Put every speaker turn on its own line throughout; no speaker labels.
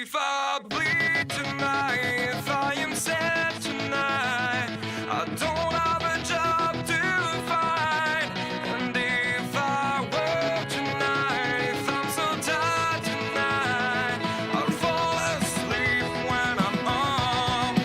if I bleed tonight, if I am sad tonight, I don't have a job to find. And if I work tonight, if I'm so tired tonight, I'll fall asleep when I'm home.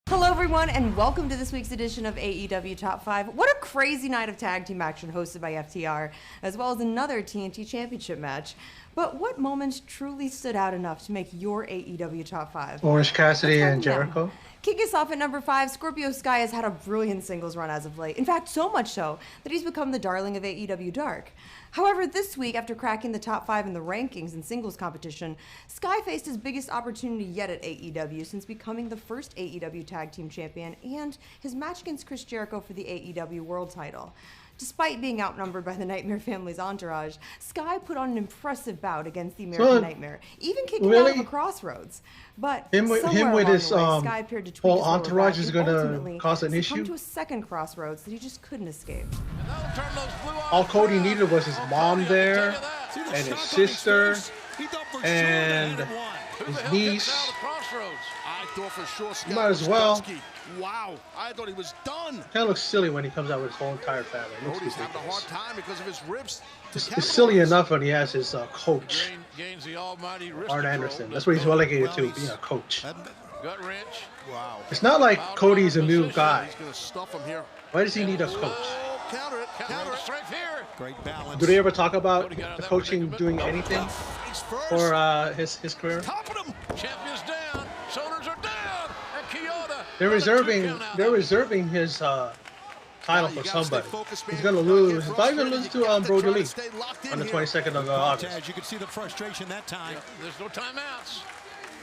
Hello everyone and welcome to this week's edition of AEW Top 5. What a crazy night of tag team action hosted by FTR, as well as another TNT Championship match. But what moments truly stood out enough to make your AEW Top 5?
Orange Cassidy and Jericho.
Kicking us off at number 5, Scorpio Sky has had a brilliant singles run as of late. In fact, so much so that he's become the darling of AEW Dark. However, this week, after cracking the top 5 in the rankings and singles competition, Sky faced his biggest opportunity yet at AEW since becoming the first AEW Tag Team Champion and his match against Chris Jericho for the AEW World title. Despite being outnumbered by the Nightmare family's entourage, Sky put on an impressive bout against the American Nightmare, even kicking out of a Crossroads. But
him with his
Sky appeared to tweak
whole
his lower
entourage
back
is
and
going to
ultimately
cause an
succumbed
issue.
to a second Crossroads that he just couldn't escape.
All Cody needed was his mom there, and his sister, and his niece. You might as well.
Wow, I thought he was done.
Kind of looks silly when he comes out with his whole entire family. It looks
Cody's having a hard
ridiculous.
time because of his ribs.
It's silly enough when he has his coach, Arn Anderson. That's what he's relegated to, being a coach.
Gut wrench. Wow.
It's not like Cody's a new guy.
He's gonna stuff him here.
Why does he need a coach?
Oh, counter it, strength here.
Great balance.
Do they ever talk about the coaching doing anything for his career?
Topping him. Champions down. Shoulders are down. And Kyoto.
They're reserving his title for somebody. He's gonna lose. He's probably gonna lose to Brody Lee on the 22nd of August.
As you can see the frustration that time.
Yeah, there's no timeouts.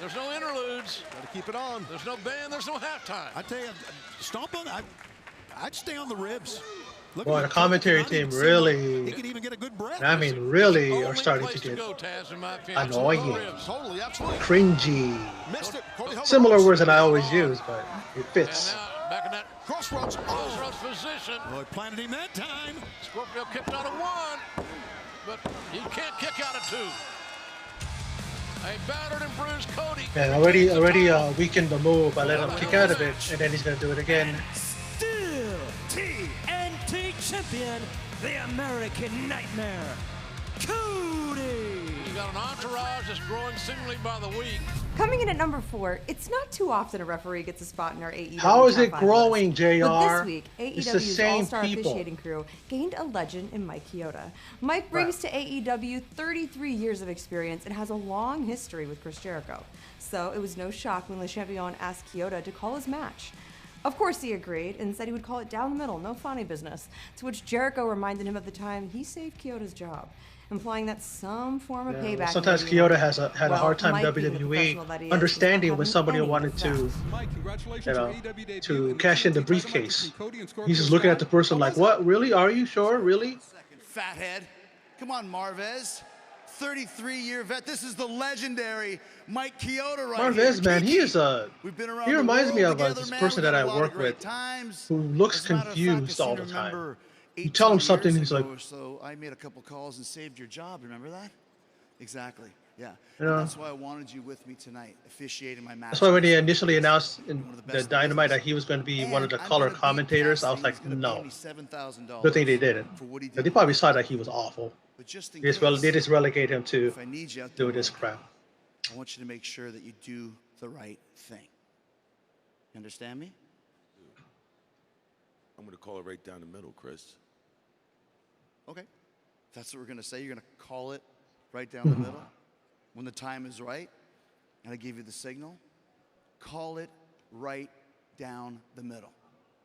There's no interludes. Got to keep it on. There's no band. There's no halftime.
I tell you, stomp on. I'd stay on the ribs.
Boy, the commentary team really,
he could even get a good breath.
I mean, really are starting to get annoying, cringy. Similar words that I always use, but it fits.
Back in that crossroads position.
Well, he planted him that time.
Scorpio kicked out of 1, but he can't kick out of 2. A battered and bruised Cody.
And already weakened the move by letting him kick out of it, and then he's gonna do it again.
Still TNT champion, the American Nightmare, Cody.
You got an entourage that's growing seemingly by the week.
Coming in at number 4, it's not too often a referee gets a spot in our AEW.
How is
Top
it
5
growing,
list.
JR?
But this week,
It's the
AEW's
same
all-star
people.
officiating crew gained a legend in Mike Chioda. Mike brings to AEW 33 years of experience and has a long history with Chris Jericho. So it was no shock when Le Champion asked Chioda to call his match. Of course he agreed and said he would call it down the middle, no funny business, to which Jericho reminded him of the time he saved Chioda's job, implying that some form of payback.
Sometimes Kyoto had a hard time WWE understanding when somebody wanted to, to cash in the briefcase. He's just looking at the person like, "What? Really? Are you sure? Really?"
Fathead. Come on, Marvez. 33-year vet. This is the legendary Mike Chioda right
Marvez,
here.
man, he is a.
We've been around
He reminds me of
together,
this
man.
person
We've
that I
had a lot of
work
great
with,
times.
who looks
As a matter of fact,
confused
I
all
seem
the
to
time.
remember
You tell him
18
something,
years
he's like,
ago, so I made a couple calls and saved your job. Remember that? Exactly. Yeah.
You
And
know.
that's why I wanted you with me tonight, officiating my match.
That's why when he initially announced in the Dynamite that he was going to be one of the color commentators, I was like, no. Good thing they didn't. But they probably saw that he was awful.
But just in
They
case,
just relegate him to
if I need you out there,
do this crap.
I want you to make sure that you do the right thing. You understand me?
I'm going to call it right down the middle, Chris.
Okay. If that's what we're going to say, you're going to call it right down the middle. When the time is right, and I give you the signal, call it right down the middle.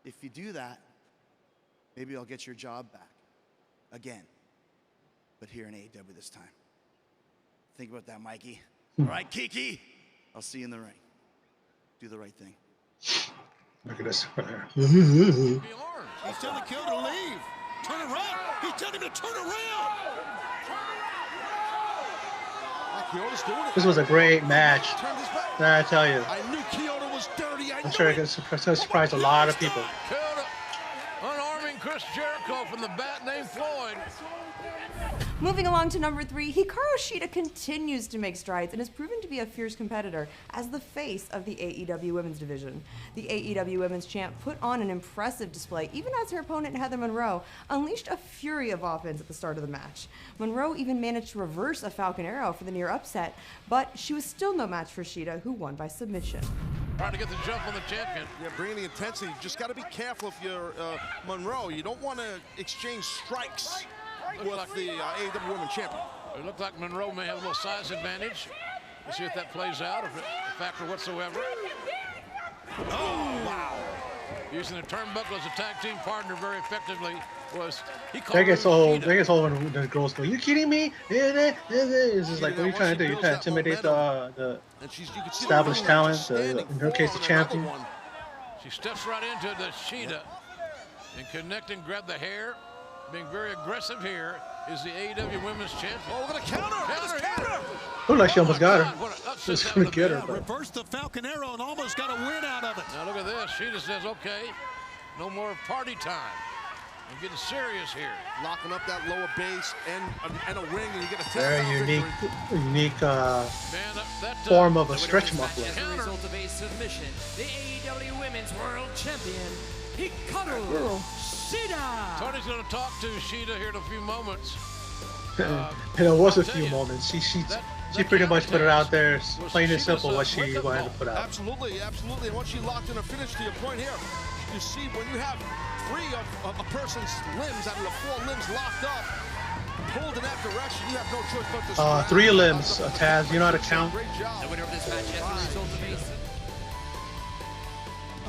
If you do that, maybe I'll get your job back again, but here in AEW this time. Think about that, Mikey. All right, Kiki, I'll see you in the ring. Do the right thing.
Look at this.
He's telling Kill to leave. Turn around. He's telling him to turn around. Kyoto's doing it.
This was a great match. I tell you.
I knew Kyoto was dirty.
I'm sure it can surprise a lot of people.
Kyoto unarming Chris Jericho from the bat named Floyd.
Moving along to number 3, Hikaru Shida continues to make strides and has proven to be a fierce competitor as the face of the AEW Women's Division. The AEW Women's Champ put on an impressive display, even as her opponent Heather Monroe unleashed a fury of offense at the start of the match. Monroe even managed to reverse a Falcon Arrow for the near upset, but she was still no match for Shida, who won by submission.
Trying to get the jump on the champion.
Yeah, bringing the intensity. Just got to be careful if you're Monroe. You don't want to exchange strikes with the AEW Women's Champion.
It looked like Monroe may have a little size advantage. We'll see if that plays out, if it's a factor whatsoever. Oh, wow. Using the turnbuckle as a tag team partner very effectively was he called
They get so when the girls go, "You kidding me?" It's just like, what are you trying to do? You're trying to intimidate the established talent, in her case, the champion.
She steps right into the Shida and connecting, grab the hair. Being very aggressive here is the AEW Women's Champion.
Oh, we're going to counter.
Looked like she almost got her. Just gonna get her.
Reversed the Falcon Arrow and almost got a win out of it.
Now look at this. She just says, okay, no more party time. I'm getting serious here.
Locking up that lower base and a ring, and you get a
very unique form of a stretch muffler.
As a result of a submission, the AEW Women's World Champion, Hikaru Shida.
Tony's going to talk to Shida here in a few moments.
And it was a few moments. She pretty much put it out there, plain and simple, what she wanted to put out.
Absolutely, absolutely. And once she locked in a finish, to your point here, you see when you have 3 of a person's limbs out of the 4 limbs locked up, pulled in that direction, you have no choice but to
3 limbs, Taz. You know how to count?
Great job.
The winner of this match as a result of a...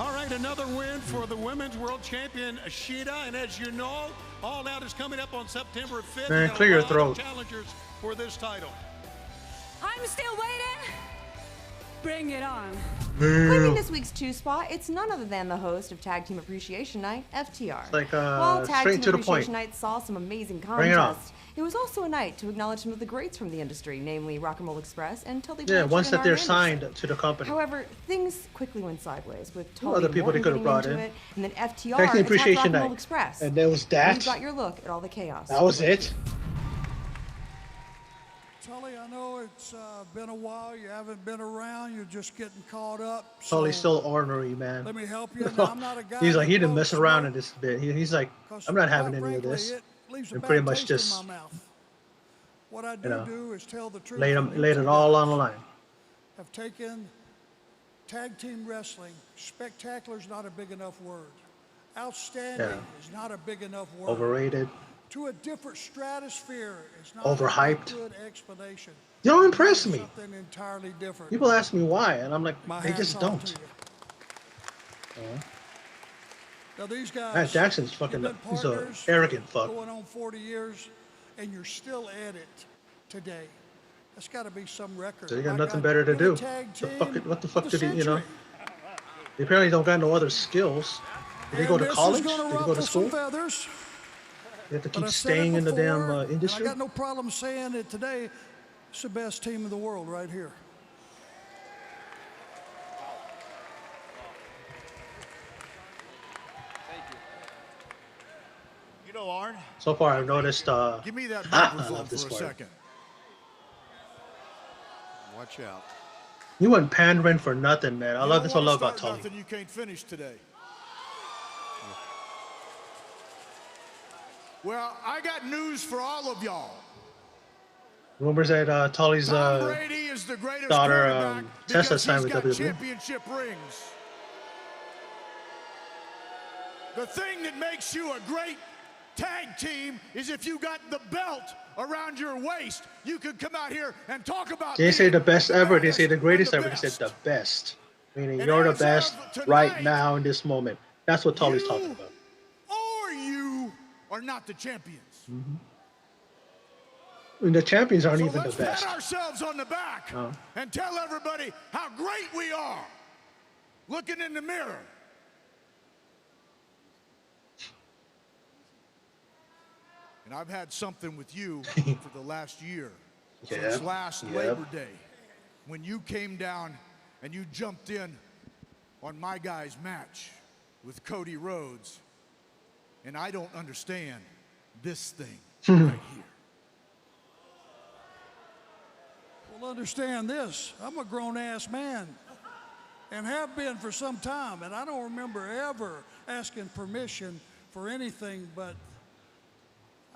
All right, another win for the Women's World Champion Shida, and as you know, All Out is coming up on September 5th.
Man, clear your throat.
Challengers for this title.
I'm still waiting. Bring it on.
Claiming this week's 2 spot, it's none other than the host of Tag Team Appreciation Night, FTR.
It's like,
While Tag
straight
Team
to the point.
Appreciation Night saw some amazing
Bring it on.
contests, it was also a night to acknowledge some of the greats from the industry, namely Rock and Roll Express and Tully
Yeah,
Blanchard
once
and
that they're
Arn
signed
Anderson.
to the company.
However, things quickly went sideways with
Well,
Tully
other people they
Morton
could have
getting
brought
into
in.
it, and then FTR
Tag Team
attacked
Appreciation
Rock and Roll
Night.
Express.
And there was that.
You got your look at all the chaos.
That was it.
Tully, I know it's been a while. You haven't been around. You're just getting caught up.
Tully's still ornery, man.
Let me help you. Now, I'm not a guy
He's like, he didn't
that
mess around in
blows
this bit. He's like,
smoke,
I'm not having
'cause
any of
quite
this.
frankly, it leaves a
And
bad
pretty much
taste in
just,
my mouth. What I
you know,
do is tell the truth.
laid
and
it all on the line.
Have taken tag team wrestling. Spectacular is not a big enough word. Outstanding is not a big enough word.
Overrated.
To a different stratosphere is not
Overhyped.
a good explanation.
You don't impress me.
Something entirely different.
People ask me why, and I'm like,
My
they
hat's
just
off
don't.
to you. Now these guys,
Matt Jackson's fucking,
you've been
he's a
partners
arrogant fuck.
Going on 40 years, and you're still at it today. That's got to be some record.
So they got
My
nothing
God,
better to
you're the
do.
tag
What the
team
fuck
of
did he, you know?
century.
They apparently don't got no other skills. Did they go to
And this is
college?
gonna
Did they go
ruffle
to
some
school?
feathers,
They have to
but
keep
I said it
staying in the damn
before, and
industry?
I got no problem saying it today. It's the best team in the world right here.
You know, Arn,
So far, I've noticed.
give me that
I
microphone
love
for a
this word.
second. Watch out.
You weren't pandering for nothing, man. I love this. I love about Tully.
Nothing you can't finish today. Well, I got news for all of y'all.
Rumors that Tully's
Tom Brady is the greatest
daughter,
quarterback
Tessa
because
signed
he's
with
got
WWE.
championship rings. The thing that makes you a great tag team is if you got the belt around your waist, you could come out here and talk about.
They didn't say the best ever. They
best
say the greatest
and
ever. They said
best.
the best. Meaning
And
you're the
as
best
of
right
tonight,
now in this moment. That's what Tully's talking about.
Or you are not the champions.
And the champions aren't
So
even the
let's
best.
pat ourselves on the back and tell everybody how great we are. Looking in the mirror. And I've had something with you for the last year. since last Labor Day, when you came down and you jumped in on my guy's match with Cody Rhodes, and I don't understand this thing right here.
Well, understand this. I'm a grown-ass man and have been for some time, and I don't remember ever asking permission for anything, but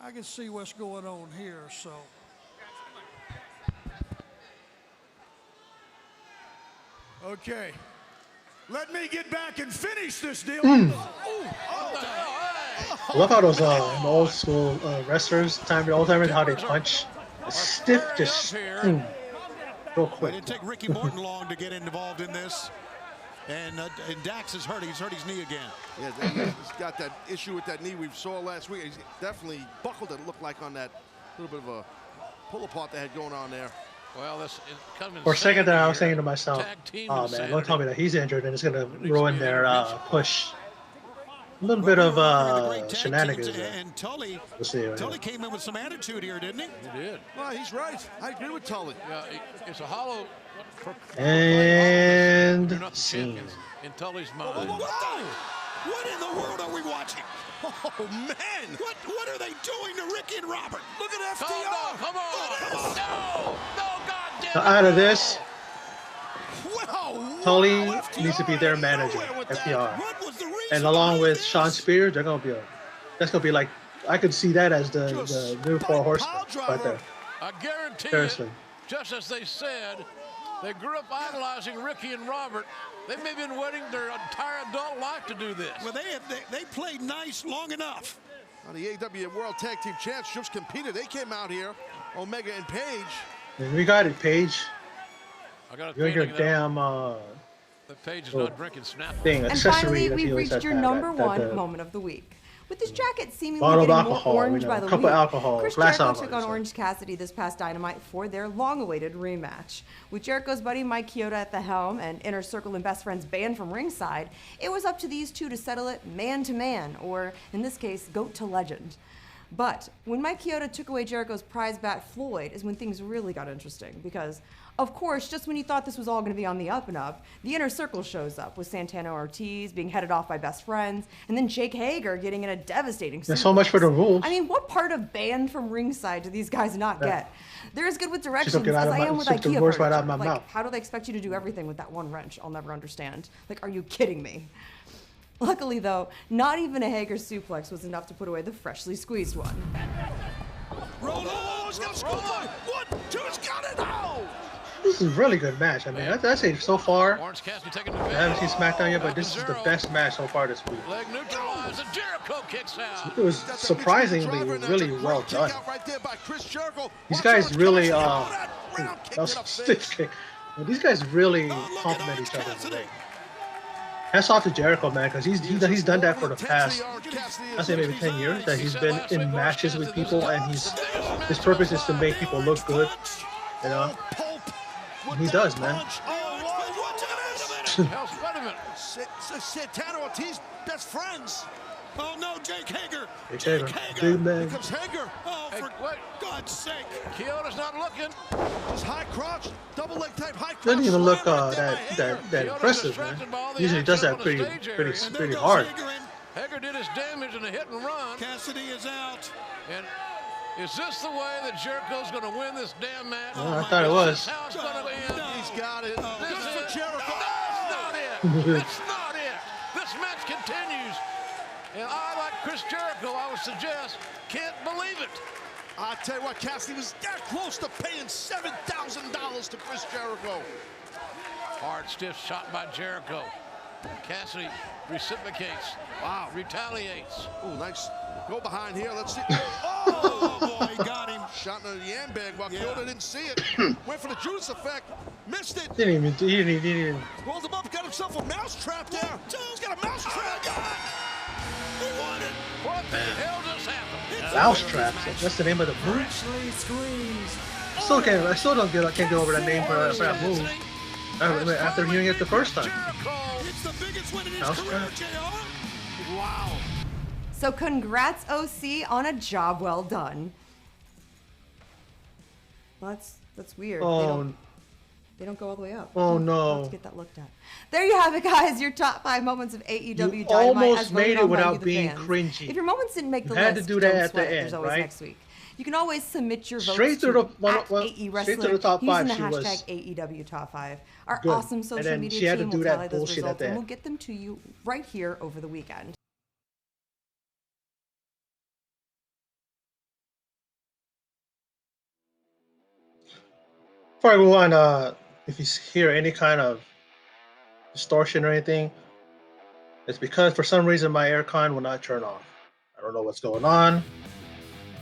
I can see what's going on here, so.
Okay, let me get back and finish this deal.
I love how those old school wrestlers, old timers, how they punch. Stiff, just real quick.
It didn't take Ricky Morton long to get involved in this. And Dax is hurt. He's hurt his knee again.
Yeah, he's got that issue with that knee we saw last week. He's definitely buckled it, looked like, on that little bit of a pull-apart they had going on there.
Well, this kind of
For a second there, I was saying to myself, oh man, don't tell me that he's injured and it's going to ruin their push. A little bit of shenanigans there.
And Tully,
We'll see,
Tully came in with some attitude here, didn't he?
He did.
Well, he's right. I agree with Tully.
Yeah, it's a hollow.
And
You're not the
scene.
champions in Tully's mind.
What in the world are we watching? Oh, man. What are they doing to Ricky and Robert?
Look at FTR.
Oh, no, come on. No, goddamn.
Now, out of this,
Wow.
Tully needs to be their manager, FTR. And along with Sean Spears, they're gonna be that's gonna be like, I could see that as the new Four Horsemen right there.
I guarantee
Seriously.
it, just as they said, they grew up idolizing Ricky and Robert. They may have been waiting their entire adult life to do this.
Well, they played nice long enough.
On the AEW World Tag Team Champs just competed. They came out here, Omega and Page.
And we got it, Paige.
I got a
You're your
feeling
damn
the Page is not drinking snap.
thing,
And
accessory.
finally,
that
we've
he always
reached
had
your
that-
number
that-
one
that-
moment of the week. With this jacket seemingly
Bottle of
getting more
alcohol,
orange
you know,
by the
cup of
week,
alcohol,
Chris
glass
Jericho
alcohol,
took on
so.
Orange Cassidy this past Dynamite for their long-awaited rematch. With Jericho's buddy Mike Chioda at the helm and Inner Circle and Best Friends banned from ringside, it was up to these two to settle it man-to-man, or in this case, goat to legend. But when Mike Chioda took away Jericho's prize bat Floyd is when things really got interesting, because of course, just when you thought this was all going to be on the up and up, the Inner Circle shows up with Santana Ortiz being headed off by Best Friends, and then Jake Hager getting in a devastating
There's so much for the rules.
I mean, what part of banned from ringside do these guys not get? They're as good with
She
directions
took it
as
out of
I
my-
am with
took the
IKEA
words right out
furniture.
of my
Like,
mouth.
how do they expect you to do everything with that one wrench? I'll never understand. Like, are you kidding me? Luckily, though, not even a Hager suplex was enough to put away the freshly squeezed one.
He's got a score. 1, 2, he's got it. Oh!
This is a really good match. I mean, I'd say so far,
Orange Cassidy taking the
I haven't seen SmackDown yet, but this is the best match so far this week.
Leg neutralized and Jericho kicks out.
It was surprisingly really well done. These guys really, that was a stiff kick. These guys really complement each other in the ring. Hats off to Jericho, man, because he's done that for the past, I say maybe 10 years, that he's been in matches with people, and his purpose is to make people look good, you know. And he does, man.
Santana Ortiz, best friends.
Oh no, Jake Hager.
Jake Hager, big man.
Here comes Hager.
Oh, for God's sake.
Chioda's not looking.
Just high crotch, double leg type high crotch.
Doesn't even look that impressive, man. Usually does that pretty hard.
Hager did his damage in a hit and run.
Cassidy is out.
And is this the way that Jericho's going to win this damn match?
I thought it was.
Is this how it's going to end?
He's got it.
This
Good for
is-
Jericho.
That's not it. That's not it. This match continues. And I, like Chris Jericho, I would suggest, can't believe it.
I tell you what, Cassidy was that close to paying $7,000 to Chris Jericho.
Hard, stiff shot by Jericho. Cassidy reciprocates.
Wow.
Retaliates.
Ooh, nice. Go behind here. Let's see.
Oh, boy, he got him.
Shot in the yam bag while Chioda didn't see it. Went for the Judas effect. Missed it.
He didn't even.
Rolled him up. Got himself a mouse trap there. He's got a mouse trap.
He won it.
What the hell just happened?
Mousetrap. That's the name of the move. I still can't get over that name for that move. After hearing it the first time.
It's the biggest win in his
Mousetrap.
career, JR.
Wow.
So congrats, OC, on a job well done. Well, that's weird.
Oh.
They don't go all the way up.
Oh no!
Let's get that looked at. There you have it, guys. Your top 5 moments of AEW Dynamite.
Almost made it without being cringy.
If your moments didn't make the
list,
had
to do that at the end,
there's always
right?
next week. You can always submit your votes
straight to
AE
straight to the top 5.
using the
she
hashtag
was
AEW Top 5. Our
good.
awesome social media team will tally those results, and we'll get them to you right here over the weekend.
Before I go on, if you hear any kind of distortion or anything, it's because for some reason my aircon will not turn off. I don't know what's going on.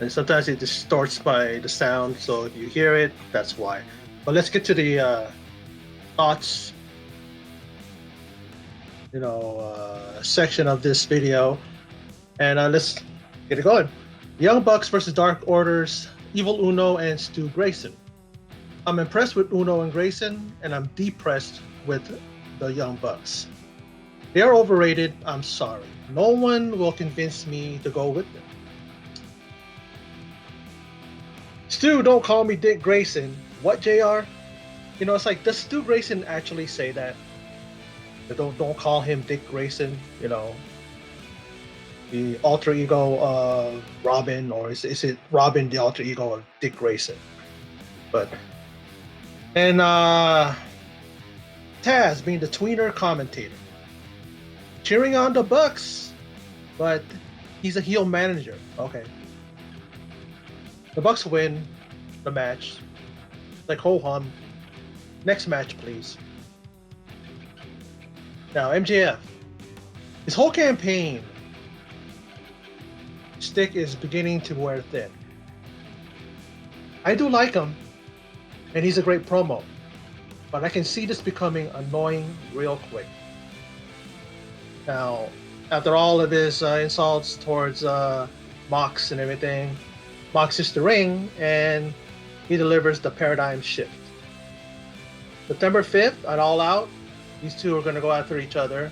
And sometimes it distorts by the sound, so if you hear it, that's why. But let's get to the thoughts, section of this video, and let's get it going. Young Bucks versus Dark Order's Evil Uno and Stu Grayson. I'm impressed with Uno and Grayson, and I'm depressed with the Young Bucks. They are overrated. I'm sorry. No one will convince me to go with them. Stu, don't call me Dick Grayson. What, JR? It's like, does Stu Grayson actually say that? Don't call him Dick Grayson, the alter ego of Robin, or is it Robin the alter ego of Dick Grayson? And Taz being the tweener commentator, cheering on the Bucks, but he's a heel manager. Okay. The Bucks win the match. Like, ho hum. Next match, please. Now, MJF. His whole campaign stick is beginning to wear thin. I do like him, and he's a great promo, but I can see this becoming annoying real quick. Now, after all of his insults towards Mox and everything, Mox hits the ring, and he delivers the paradigm shift. September 5th at All Out, these two are going to go after each other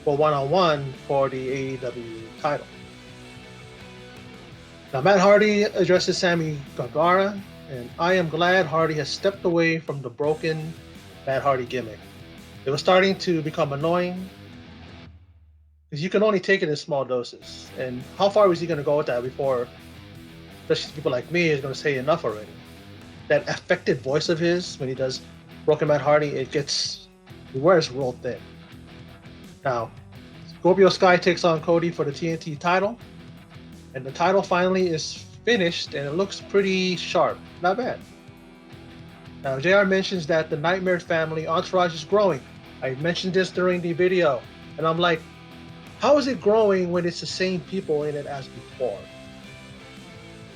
for one-on-one for the AEW title. Now, Matt Hardy addresses Sammy Guevara, and I am glad Hardy has stepped away from the broken Matt Hardy gimmick. It was starting to become annoying because you can only take it in small doses. And how far was he going to go with that before, especially people like me, is going to say enough already? That affected voice of his when he does broken Matt Hardy, it wears real thin. Now, Scorpio Sky takes on Cody for the TNT title, and the title finally is finished, and it looks pretty sharp. Not bad. Now, JR mentions that the Nightmare family entourage is growing. I mentioned this during the video, and I'm like, how is it growing when it's the same people in it as before?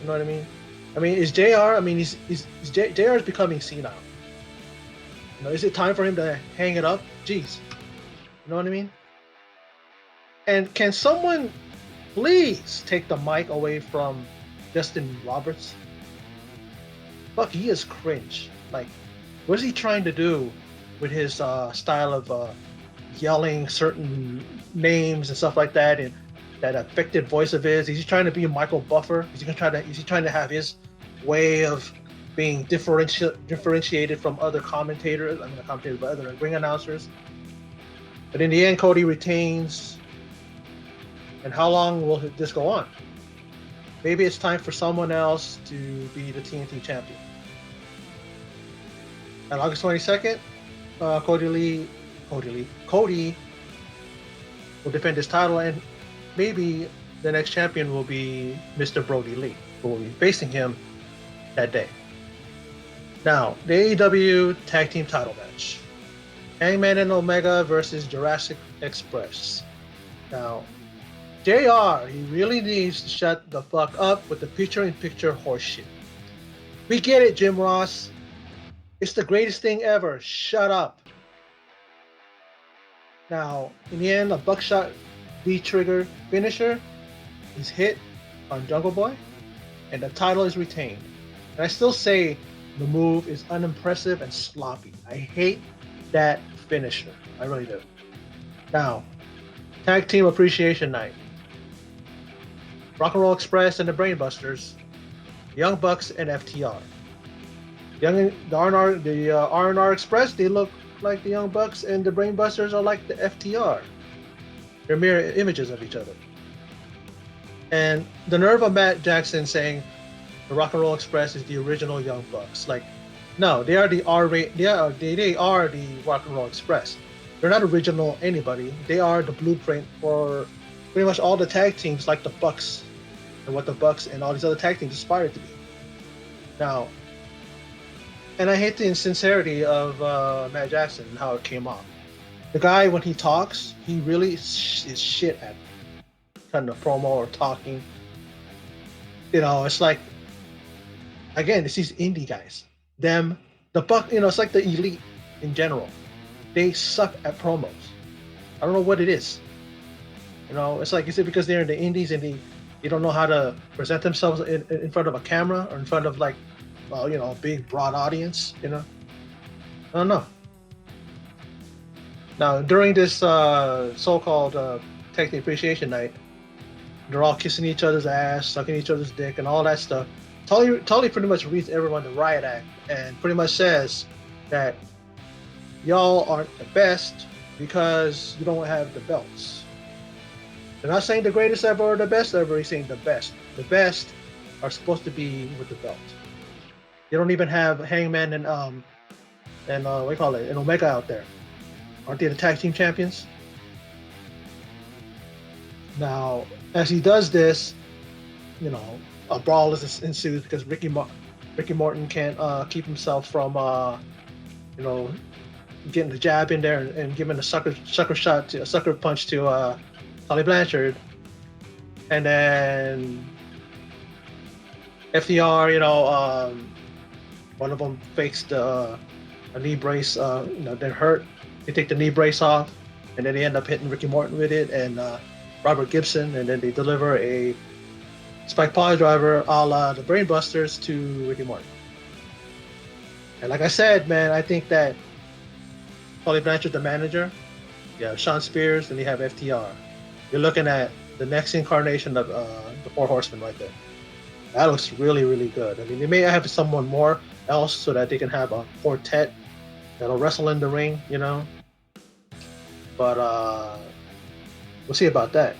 You know what I mean? I mean, is JR? I mean, JR is becoming senile. Is it time for him to hang it up? Jeez. You know what I mean? And can someone please take the mic away from Justin Roberts? Fuck, he is cringe. Like, what is he trying to do with his style of yelling certain names and stuff like that, and that affected voice of his? Is he trying to be a Michael Buffer? Is he trying to have his way of being differentiated from other commentators? I mean, not commentators, but other ring announcers. But in the end, Cody retains. And how long will this go on? Maybe it's time for someone else to be the TNT champion. On August 22nd, Cody will defend his title, and maybe the next champion will be Mr. Brody Lee, who will be facing him that day. Now, the AEW Tag Team title match. Hangman and Omega versus Jurassic Express. Now, JR, he really needs to shut the fuck up with the picture-in-picture horseshit. We get it, Jim Ross. It's the greatest thing ever. Shut up. Now, in the end, a buckshot V-trigger finisher is hit on Jungle Boy, and the title is retained. And I still say the move is unimpressive and sloppy. I hate that finisher. I really do. Now, Tag Team Appreciation Night. Rock and Roll Express and the Brainbusters, Young Bucks and FTR. R&R Express, they look like the Young Bucks, and the Brainbusters are like the FTR. They're mirror images of each other. And the nerve of Matt Jackson saying the Rock and Roll Express is the original Young Bucks. Like, no, they are the they are the Rock and Roll Express. They're not original anybody. They are the blueprint for pretty much all the tag teams, like the Bucks, and what the Bucks and all these other tag teams aspire to be. Now, and I hate the insincerity of Matt Jackson and how it came off. The guy, when he talks, he really is shit at cutting a promo or talking. You know, it's like, again, it's these indie guys. Them, the Buck, you know, it's like the Elite in general. They suck at promos. I don't know what it is. You know, it's like, is it because they're in the indies and they don't know how to present themselves in front of a camera or in front of, like, well, you know, a big, broad audience, you know? I don't know. Now, during this so-called Tech Team Appreciation Night, they're all kissing each other's ass, sucking each other's dick, and all that stuff. Tully pretty much reads everyone the riot act and pretty much says that y'all aren't the best because you don't have the belts. They're not saying the greatest ever or the best ever, he's saying the best. The best are supposed to be with the belt. They don't even have Hangman and what do you call it, and Omega out there. Aren't they the tag team champions? Now, as he does this, you know, a brawl ensues because Ricky Morton can't keep himself from, you know, getting the jab in there and giving a sucker punch to Tully Blanchard, and then FTR, you know, one of them fakes a knee brace. You know, they're hurt. They take the knee brace off, and then they end up hitting Ricky Morton with it and Robert Gibson, and then they deliver a spike pile driver a la the Brainbusters to Ricky Morton. And like I said, man, I think that Tully Blanchard, the manager, you have Sean Spears, and you have FTR. You're looking at the next incarnation of the Four Horsemen right there. That looks really, really good. I mean, they may have someone more else so that they can have a quartet that'll wrestle in the ring, you know. But we'll see about that.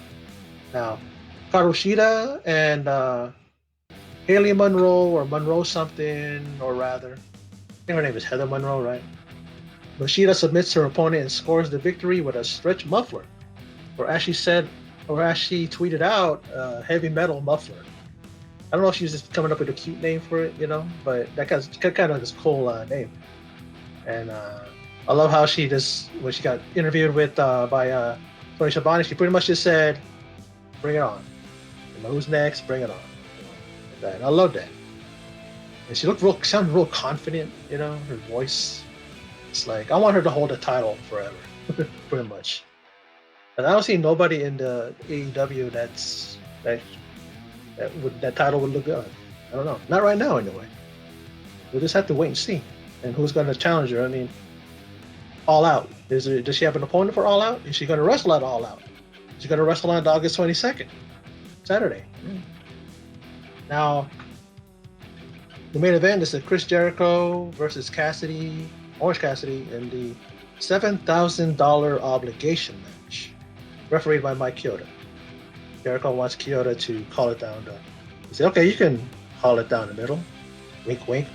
Now, Karushida and Haley Monroe, or Monroe something, or rather, I think her name is Heather Monroe, right? Kushida submits her opponent and scores the victory with a stretch muffler, or as she tweeted out, heavy metal muffler. I don't know if she was just coming up with a cute name for it, you know, but that kind of this cool name. And I love how she just, when she got interviewed with by Tony Schiavone, she pretty much just said, "Bring it on. You know, who's next? Bring it on." You know, and I love that. And she sounded real confident, you know, her voice. It's like, I want her to hold the title forever, pretty much. And I don't see nobody in the AEW that title would look good. I don't know. Not right now, anyway. We'll just have to wait and see. And who's going to challenge her? I mean, All Out. Does she have an opponent for All Out? Is she going to wrestle at All Out? Is she going to wrestle on August 22nd, Saturday? Now, the main event is the Chris Jericho versus Orange Cassidy, in the $7,000 obligation match, refereed by Mike Chioda. Jericho wants Chioda to call it down. He said, "Okay, you can call it down the middle." Wink, wink,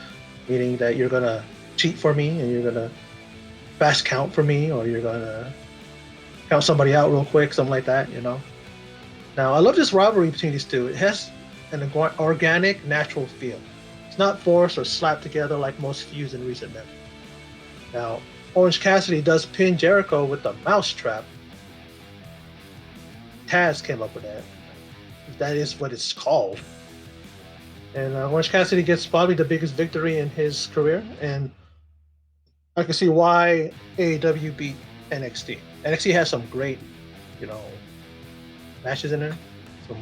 meaning that you're gonna cheat for me and you're gonna fast count for me, or you're gonna count somebody out real quick, something like that, you know. Now, I love this rivalry between these two. It has an organic, natural feel. It's not forced or slapped together like most feuds in recent memory. Now, Orange Cassidy does pin Jericho with the mousetrap. Taz came up with that. That is what it's called. And Orange Cassidy gets probably the biggest victory in his career, and I can see why AEW beat NXT. NXT has some great, you know, matches in there. Some,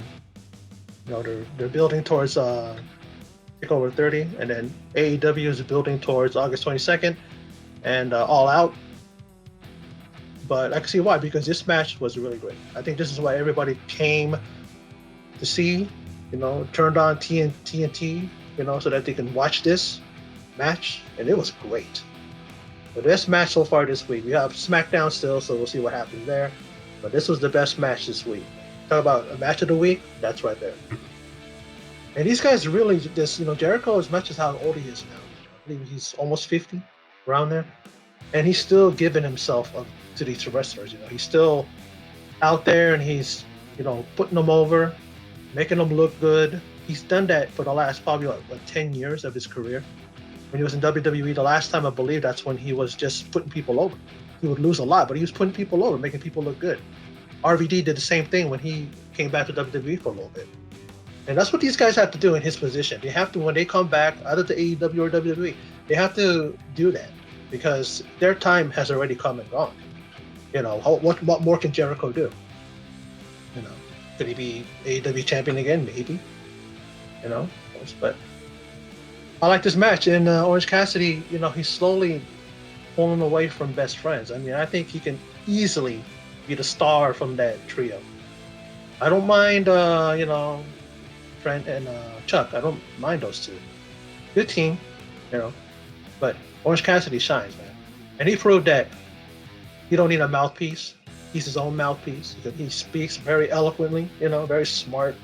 you know, they're building towards TakeOver 30, and then AEW is building towards August 22nd and All Out. But I can see why, because this match was really great. I think this is why everybody came to see, you know, turned on TNT, you know, so that they can watch this. match, and it was great. The best match so far this week. We have SmackDown still, so we'll see what happens there. But this was the best match this week. Talk about a match of the week, that's right there. And these guys really just, Jericho, as much as how old he is now, I believe he's almost 50, around there. And he's still giving himself up to these wrestlers. He's still out there and he's, putting them over, making them look good. He's done that for the last probably 10 years of his career. When he was in WWE, the last time I believe that's when he was just putting people over. He would lose a lot, but he was putting people over, making people look good. RVD did the same thing when he came back to WWE for a little bit. And that's what these guys have to do in his position. They have to, when they come back, either to AEW or WWE, they have to do that because their time has already come and gone. What more can Jericho do? Could he be AEW champion again? Maybe. But I like this match. And Orange Cassidy, he's slowly pulling away from best friends. I mean, I think he can easily be the star from that trio. I don't mind, Trent and Chuck. I don't mind those two. Good team, but Orange Cassidy shines, man. And he proved that you don't need a mouthpiece. He's his own mouthpiece. He speaks very eloquently, very smart,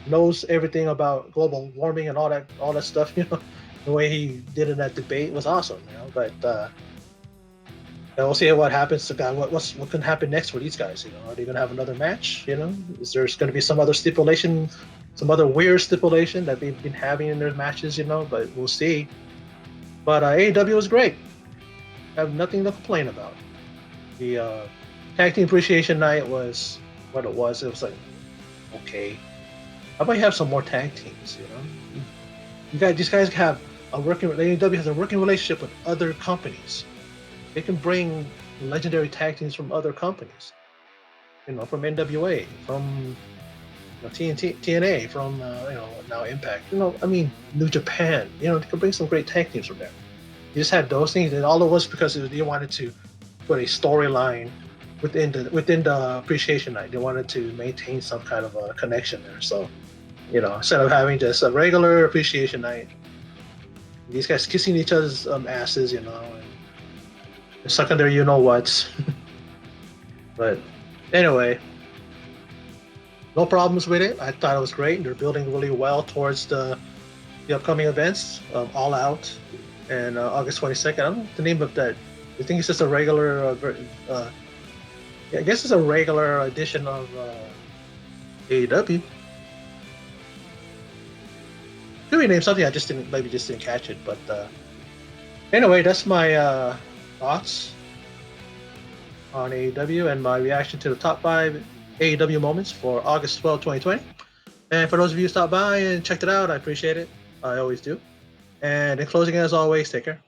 knows everything about global warming and all that stuff, The way he did in that debate was awesome, But we'll see what happens to guys. What can happen next with these guys? Are they gonna have another match? Is there going to be some other stipulation, some other weird stipulation that they've been having in their matches? But we'll see. But AEW was great. I have nothing to complain about. The Tag Team Appreciation Night was what it was. It was like, okay, how about you have some more tag teams? These guys have AEW has a working relationship with other companies. They can bring legendary tag teams from other companies. From NWA, from TNA, from now Impact. New Japan. They can bring some great tag teams from there. You just had those things, and all it was because they wanted to put a storyline within the Appreciation Night. They wanted to maintain some kind of a connection there. So, instead of having just a regular Appreciation Night, these guys kissing each other's asses, and sucking their you-know-whats. But anyway, no problems with it. I thought it was great. They're building really well towards the upcoming events, All Out, and August 22nd. I don't know the name of that. I think it's just a regular. I guess it's a regular edition of AEW. Could be named something. I just didn't catch it. But anyway, that's my thoughts on AEW and my reaction to the top 5 AEW moments for August 12, 2020. And for those of you who stopped by and checked it out, I appreciate it. I always do. And in closing, as always, take care.